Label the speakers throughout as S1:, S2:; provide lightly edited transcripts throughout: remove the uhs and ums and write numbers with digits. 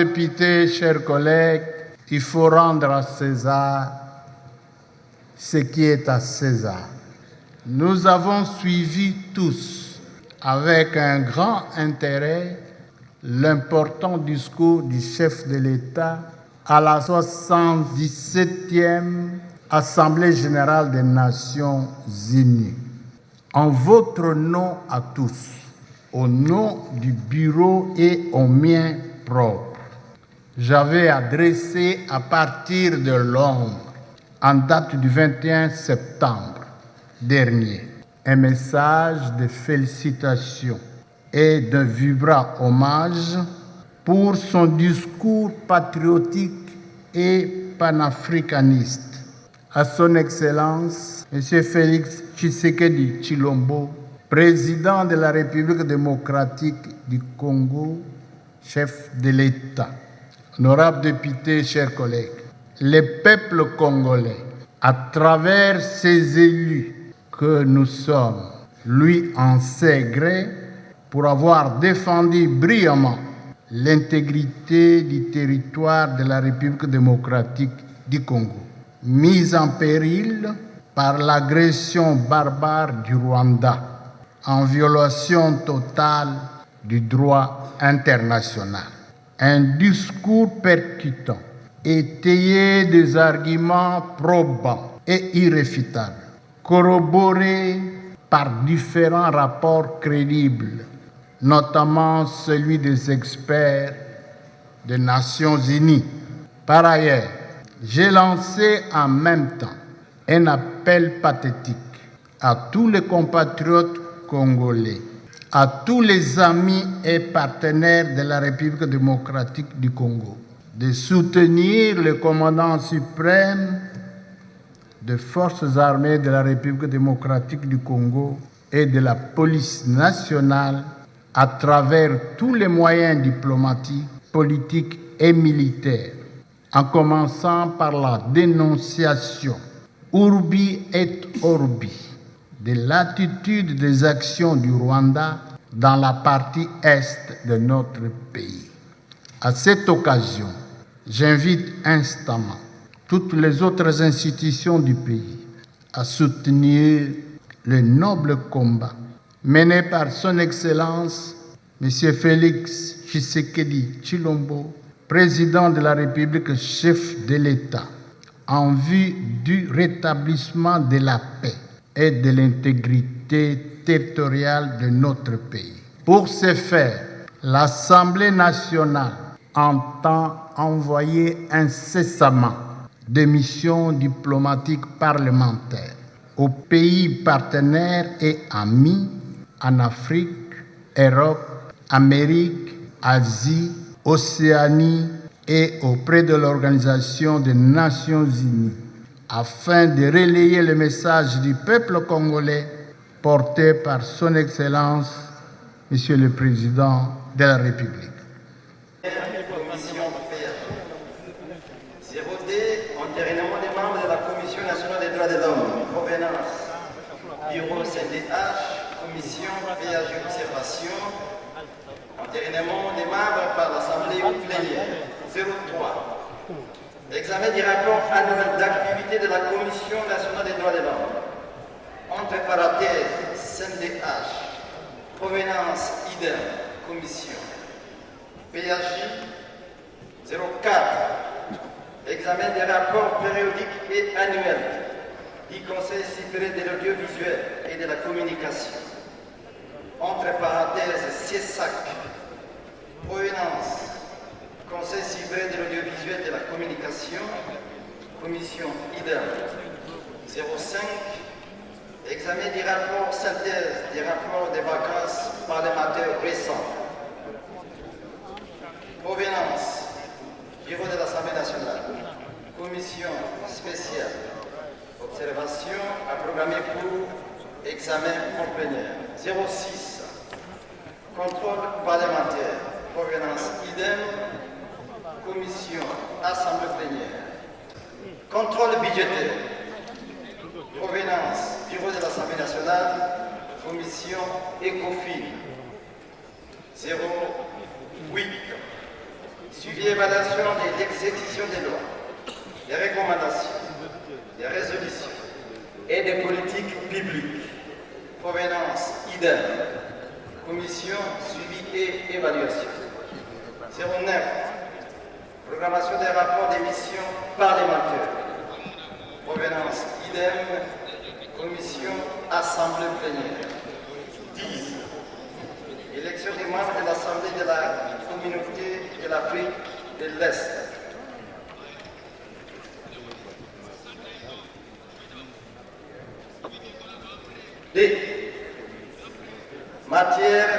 S1: députés, chers collègues, il faut rendre à César ce qui est à César. Nous avons suivi tous, avec un grand intérêt, l'important discours du chef de l'État à la 77e Assemblée générale des Nations unies. En votre nom à tous, au nom du bureau et au mien propre, j'avais adressé à partir de Londres, en date du 21 septembre dernier, un message de félicitations et de vibrant hommage pour son discours patriotique et panafricaniste à son Excellence M. Félix Tshisekedi Tshilombo, président de la République démocratique du Congo, chef de l'État. Honorables députés, chers collègues, le peuple congolais, à travers ses élus que nous sommes, lui en sait gré pour avoir défendu brillamment l'intégrité du territoire de la République démocratique du Congo, mise en péril par l'agression barbare du Rwanda, en violation totale du droit international. Un discours percutant, étayé des arguments probants et irréfutables, corroborés par différents rapports crédibles, notamment celui des experts des Nations Unies. Par ailleurs, j'ai lancé en même temps un appel pathétique à tous les compatriotes congolais, à tous les amis et partenaires de la République démocratique du Congo, de soutenir le commandant suprême des forces armées de la République démocratique du Congo et de la police nationale à travers tous les moyens diplomatiques, politiques et militaires, en commençant par la dénonciation urbi et orbi de l'attitude des actions du Rwanda dans la partie est de notre pays. À cette occasion, j'invite instamment toutes les autres institutions du pays à soutenir le noble combat mené par son Excellence M. Félix Tshisekedi Tshilombo, président de la République, chef de l'État, en vue du rétablissement de la paix et de l'intégrité territoriale de notre pays. Pour ce faire, l'Assemblée nationale entend envoyer incessamment des missions diplomatiques parlementaires aux pays partenaires et amis en Afrique, Europe, Amérique, Asie, Océanie et auprès de l'Organisation des Nations Unies, afin de relayer le message du peuple congolais porté par son Excellence, Monsieur le Président de la République.
S2: J'ai voté entérinement des membres de la Commission nationale des droits de l'homme, provenance, bureau CNDH, commission PAG observation, entérinement des membres par l'Assemblée plénière, 03. Examen du rapport annuel d'activité de la Commission nationale des droits de l'homme, entre parenthèses, CNDH, provenance, idem, commission, PAG, 04. Examen des rapports périodiques et annuels du Conseil supérieur de l'audiovisuel et de la communication. Entre parenthèses, CESAC, provenance, Conseil supérieur de l'audiovisuel et de la communication, commission IDEM, 05. Examen du rapport synthèse des rapports des vacances parlementaires récents. Provenance, Bureau de l'Assemblée nationale, commission spéciale, observation à programmer pour examen en plénière. 06. Contrôle parlementaire, provenance idem, commission assemblée plénière. Contrôle budgétaire, provenance Bureau de l'Assemblée nationale, commission ECOFIN. 08. Suivi et évaluation de l'exécution des lois, des recommandations, des résolutions et des politiques publiques. Provenance, idem. Commission, suivi et évaluation. 09. Programmation des rapports des missions parlementaires. Provenance, idem. Commission, assemblée plénière. 10. Élection des membres de l'Assemblée de la Communauté de l'Afrique de l'Est. D. Matière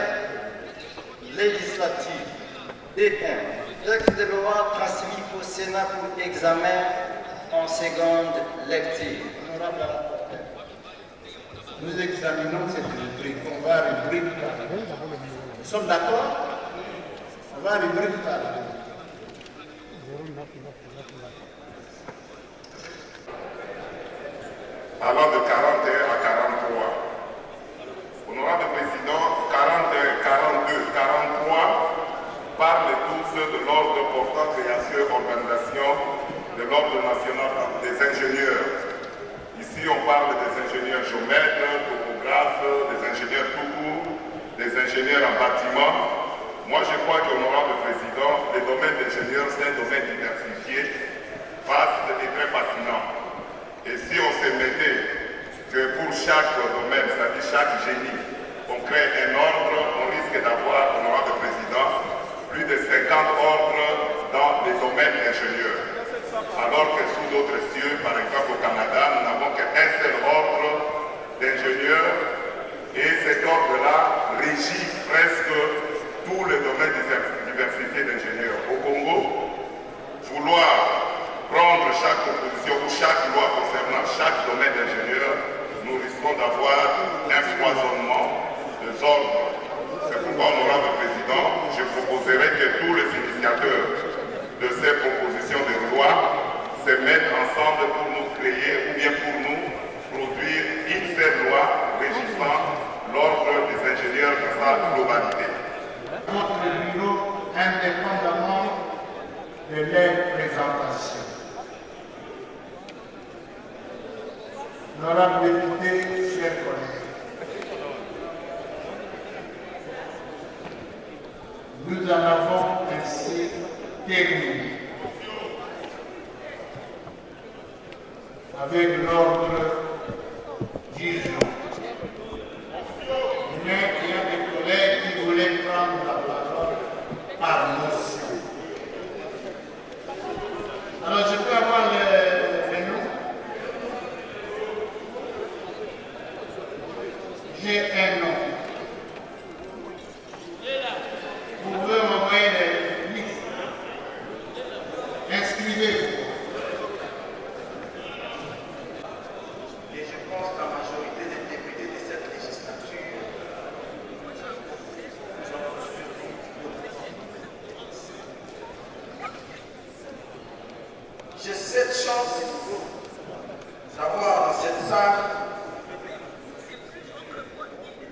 S2: législative. D1. Texte de loi transmis au Sénat pour examen en seconde lecture.
S1: Nous examinons cette rubrique. On va rubrique par rubrique. Nous sommes d'accord? On va rubrique par rubrique.
S3: Allant de 41 à 43. Honorable Président, 41, 42, 43 parlent tous de l'ordre portant création et organisation de l'ordre national des ingénieurs. Ici, on parle des ingénieurs géomètres, topographes, des ingénieurs tout court, des ingénieurs en bâtiment. Moi, je crois qu'honorable Président, le domaine d'ingénieur, c'est un domaine diversifié, vaste et très fascinant. Et si on se mettait que pour chaque domaine, c'est-à-dire chaque génie, on crée un ordre, on risque d'avoir, honorable Président, plus de 50 ordres dans les domaines ingénieurs. Alors que sous d'autres cieux, par exemple au Canada, nous n'avons qu'un seul ordre d'ingénieurs et cet ordre-là régit presque tous les domaines diversifiés d'ingénieurs. Au Congo, vouloir prendre chaque proposition ou chaque loi concernant chaque domaine d'ingénieur, nous risquons d'avoir un foisonnement des ordres. C'est pourquoi, honorable Président, je proposerai que tous les initiateurs de ces propositions de loi se mettent ensemble pour nous créer ou bien pour nous produire une seule loi régissant l'ordre des ingénieurs dans sa globalité.
S1: Notre bureau, indépendamment de leur présentation. Honorable député, chers collègues, nous en avons ainsi terminé avec l'ordre du jour. Mais il y a des collègues qui voulaient prendre la parole par motion. Alors je peux avoir le nom? J'ai un nom. Vous pouvez m'envoyer les listes. Inscrivez-vous.
S2: Et je pense que la majorité des députés de cette législature j'ai cette chance d'avoir dans cette salle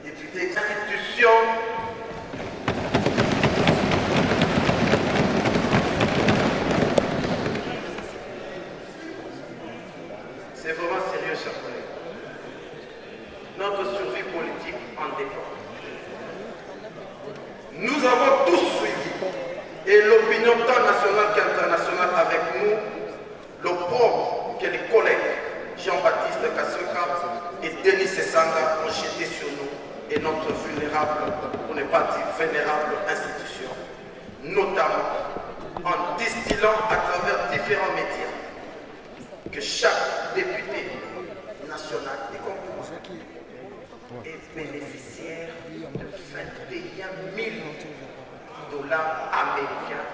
S2: des députés d'institutions c'est vraiment sérieux, chers collègues. Notre survie politique en dépend. Nous avons tous suivi, et l'opinion tant nationale qu'internationale avec nous, l'opprobre que les collègues Jean-Baptiste Kassoka et Denis Sessanga ont jeté sur nous et notre vulnérable, pour ne pas dire vénérable institution, notamment en distillant à travers différents médias que chaque député national y compris est bénéficiaire de 21 000 dollars américains,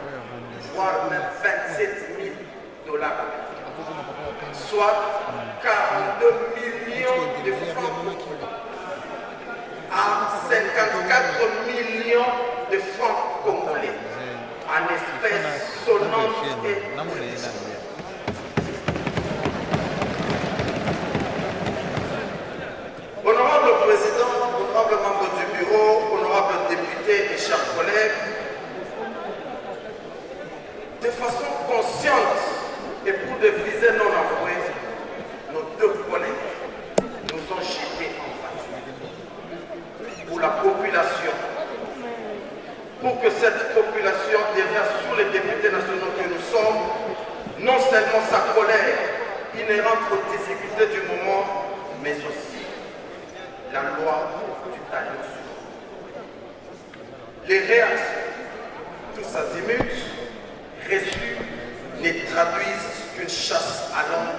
S2: voire même 27 000 dollars américains, soit 42 millions de francs à 54 millions de francs congolais en espèces sonnantes et Honorable Président, honorable membre du bureau, honorable député et chers collègues, seulement sa colère inhérente aux difficultés du moment, mais aussi la loi du talion sur l'eau. Les réactions, tous azimuts, reçues, ne traduisent qu'une chasse à l'homme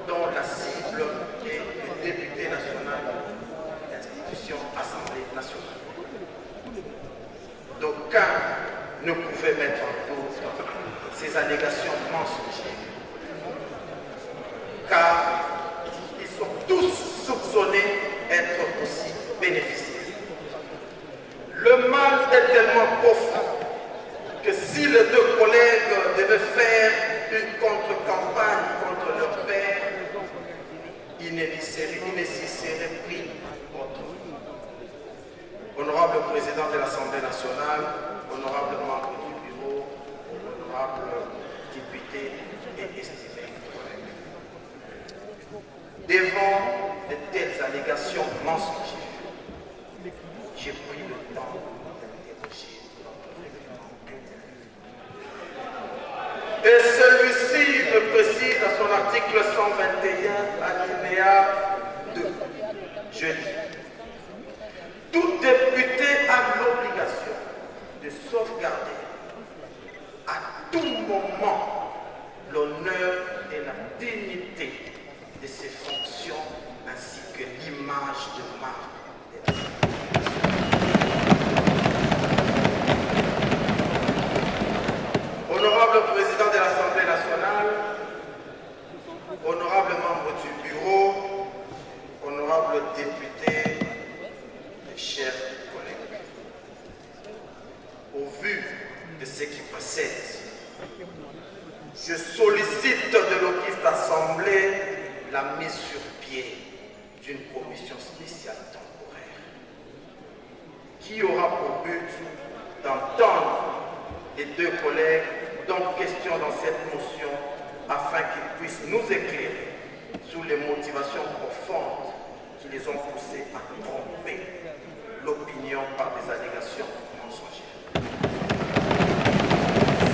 S2: dont la cible est le député national de l'institution Assemblée nationale. D'aucuns ne pouvaient mettre en doute ces allégations mensongères, car ils sont tous soupçonnés d'être aussi bénéficiaires. Le mal est tellement profond que si les deux collègues devaient faire une contre-campagne contre leur père, ils ne s'y seraient pris autrement. Honorable Président de l'Assemblée nationale, honorable membre du bureau, honorable député et estimé collègues. Devant de telles allégations mensongères, j'ai pris le temps d'interroger notre règlement intérieur. Et celui-ci me précise à son article 121, alinéa 2. Je lis. Tout député a l'obligation de sauvegarder à tout moment l'honneur et la dignité de ses fonctions ainsi que l'image de marque. Honorable Président de l'Assemblée nationale, honorable membre du bureau, honorable député, chers collègues, au vu de ce qui précède, je sollicite de l'auguste Assemblée la mise sur pied d'une commission spéciale temporaire qui aura pour but d'entendre les deux collègues dont question dans cette motion afin qu'ils puissent nous éclairer sur les motivations profondes qui les ont poussés à tromper l'opinion par des allégations mensongères.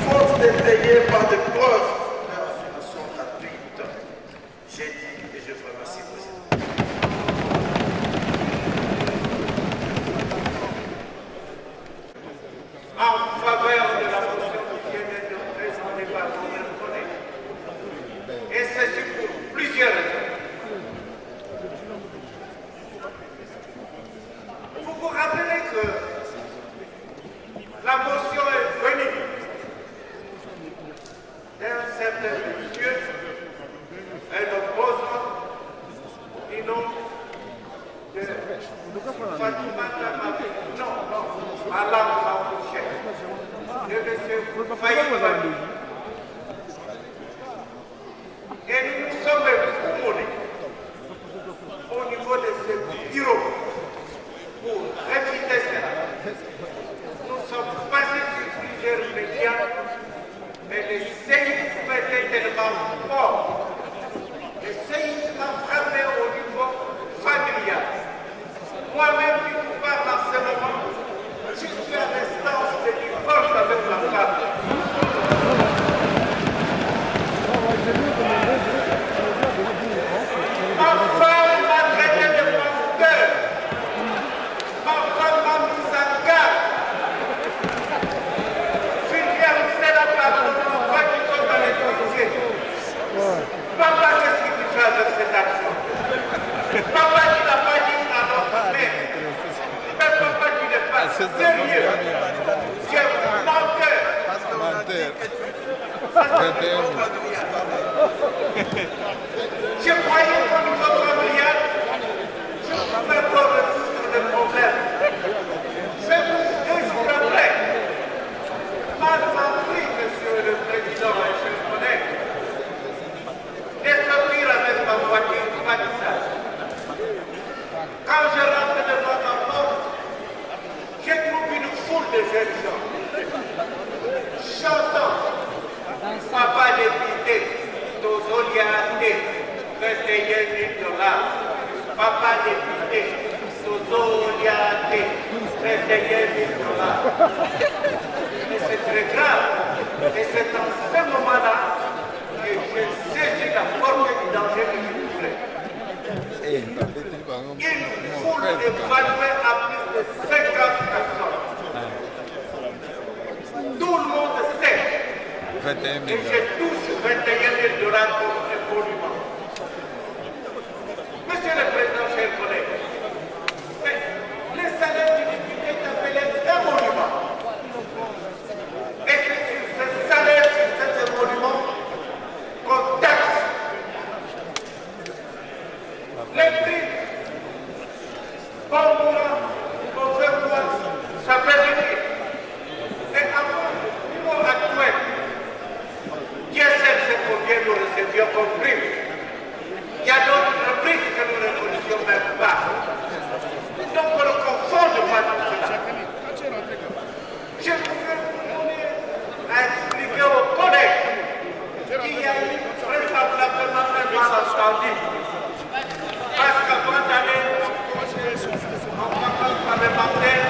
S2: Faute d'étayer par des preuves leur affirmation gratuite, j'ai dit et je vous remercie, Président. En faveur de la motion qui vient d'être présentée par mon collègue, et c'est pour plusieurs raisons. Vous vous rappelez que la motion est venue d'un certain monsieur, un opposant, du nom de Fatoumata Mabé. Non, Malam Mabouché, de M. Faïd. Et nous nous sommes commandés au niveau de ce bureau pour réfuter cela. Nous sommes passés sur plusieurs médias, mais le séisme était tellement fort. Le séisme a frappé au niveau familial. Moi-même qui vous parle en ce moment, je suis à l'instance de divorce avec ma femme. Ma femme m'a traité de menteur. Ma femme m'a mis en garde. Julien, c'est la parole de mon père qui sont dans les dossiers. Papa, qu'est-ce que tu fais avec cet argent? Papa, tu n'as pas dit à notre mère. Mais papa, tu n'es pas sérieux. Tu es menteur. Je croyais qu'au niveau familial, je pouvais pas résoudre les problèmes. C'est deux jours après, mal compris, monsieur le président et chers collègues, de sortir avec ma voiture du bâtissage. Quand je rentre devant ma porte, je trouve une foule de jeunes gens chantant Papa député, Tozoliate, 21 000 $. Papa député, Tozoliate, 21 000 $. Et c'est très grave. Et c'est en ce moment-là que je
S4: Et j'ai touché 21 000 $ pour ce monument. Monsieur le Président, chers collègues, le salaire du député est appelé un monument. Et c'est sur ce salaire, sur ce monument, qu'on taxe les prix. Pour moi, pour faire moi, ça fait du bien. Et à mon niveau actuel, Dieu sait ce combien nous recevions comme prix. Il y a d'autres prix que nous ne connaissions même pas. Donc on ne confonde pas tout cela. Je voudrais expliquer aux collègues qu'il y a eu vraisemblablement un malentendu. Parce qu'avant d'aller en vacances parlementaires,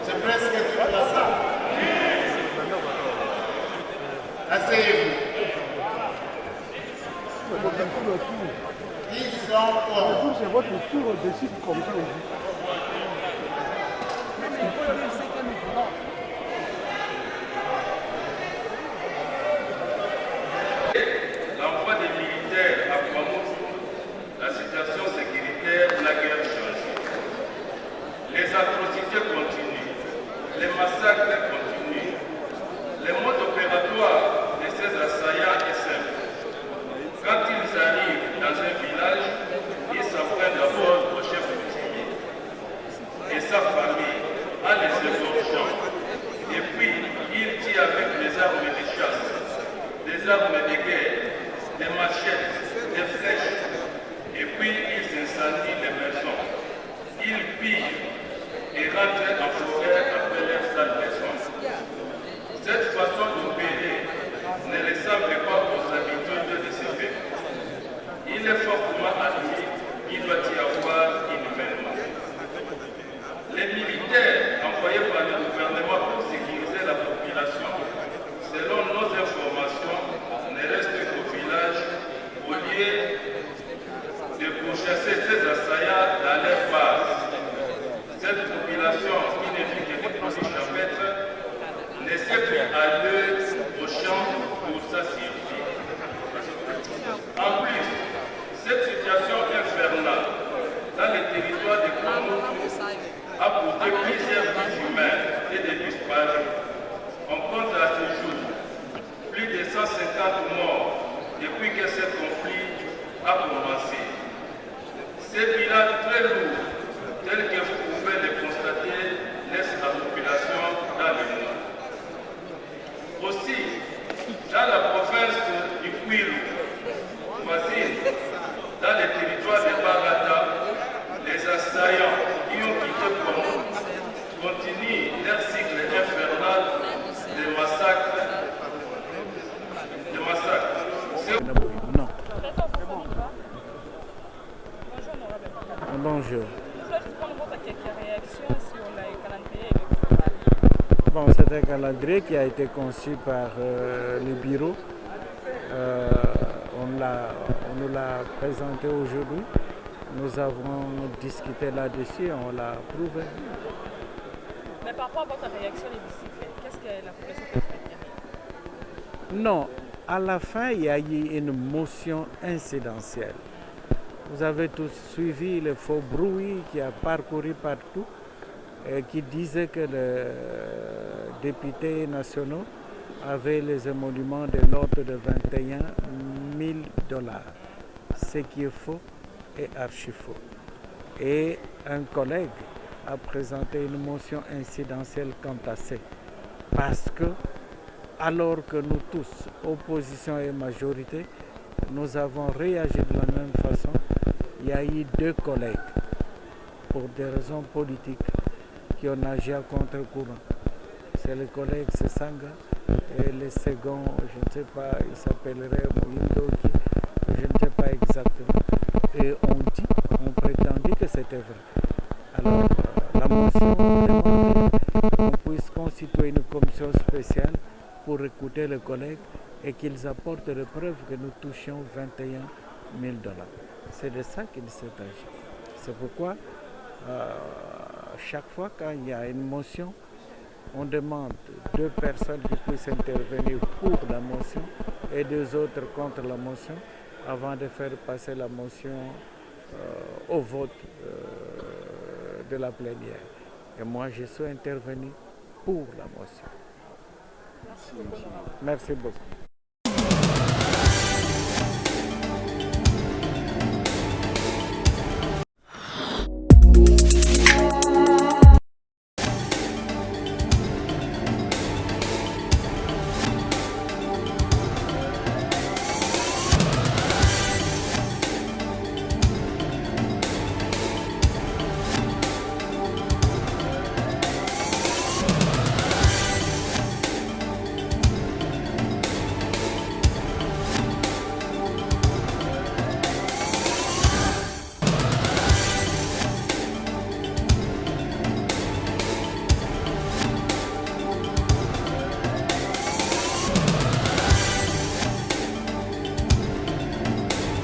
S1: c'est presque toute la salle. Asseyez-vous. Ils sont pour.
S5: C'est votre tour de décide comme ça.
S6: L'envoi des militaires à Kwamousou, la situation sécuritaire, la guerre change. Les atrocités continuent, les massacres continuent. Les modes opératoires de ces assaillants est simple. Quand ils arrivent dans un village, ils s'en prennent d'abord au chef coutumier et sa famille en les égorgeant. Et puis, ils tirent avec des armes de chasse, des armes de guerre, des machettes, des flèches. Et puis, ils incendient les maisons. Ils pillent et rentrent en forêt après leur sale maison. Cette façon d'opérer ne ressemble pas aux habitudes de ces faits. Il est fortement admis qu'il doit y avoir inhumainement. Les militaires envoyés par le gouvernement pour sécuriser la population, selon nos informations, ne restent qu'au village au lieu de pourchasser ces assaillants dans leur base. Cette population qui ne vit que des produits champêtres ne sait plus aller au champ pour sa survie. En plus, cette situation infernale dans les territoires de Kwamousou a coûté plusieurs vies humaines et des disparus. On compte à ce jour plus de 150 morts depuis que ce conflit a commencé. Ces bilans très lourds, tels que vous pouvez les constater, laissent la population dans le monde. Aussi, dans la province du Kwilu, voisine, dans les territoires de Barata, les assaillants qui ont quitté Congo continuent leur cycle infernal de massacres.
S5: Non. Bonjour. Bon, c'est un calendrier qui a été conçu par le bureau. On nous l'a présenté aujourd'hui. Nous avons discuté là-dessus et on l'a approuvé.
S7: Mais par rapport à votre réaction les bicyclettes, qu'est-ce que la population peut faire?
S5: Non, à la fin, il y a eu une motion incidentielle. Vous avez tous suivi le faux bruit qui a parcouru partout et qui disait que les députés nationaux avaient les émoluments de l'ordre de 21 000 $. Ce qui est faux et archi faux. Et un collègue a présenté une motion incidentielle quant à ça. Parce que, alors que nous tous, opposition et majorité, nous avons réagi de la même façon, il y a eu 2 collègues, pour des raisons politiques, qui ont nagé à contre-courant. C'est le collègue Sesanga et le second, je ne sais pas, il s'appellerait Mouindoki, je ne sais pas exactement. Et on prétendait que c'était vrai. Alors, la motion demandait qu'on puisse constituer une commission spéciale pour écouter les collègues et qu'ils apportent les preuves que nous touchions 21 000 $. C'est de ça qu'il s'agit. C'est pourquoi, chaque fois qu'il y a une motion, on demande 2 personnes qui puissent intervenir pour la motion et 2 autres contre la motion avant de faire passer la motion au vote de la plénière. Et moi, je suis intervenu pour la motion. Merci beaucoup.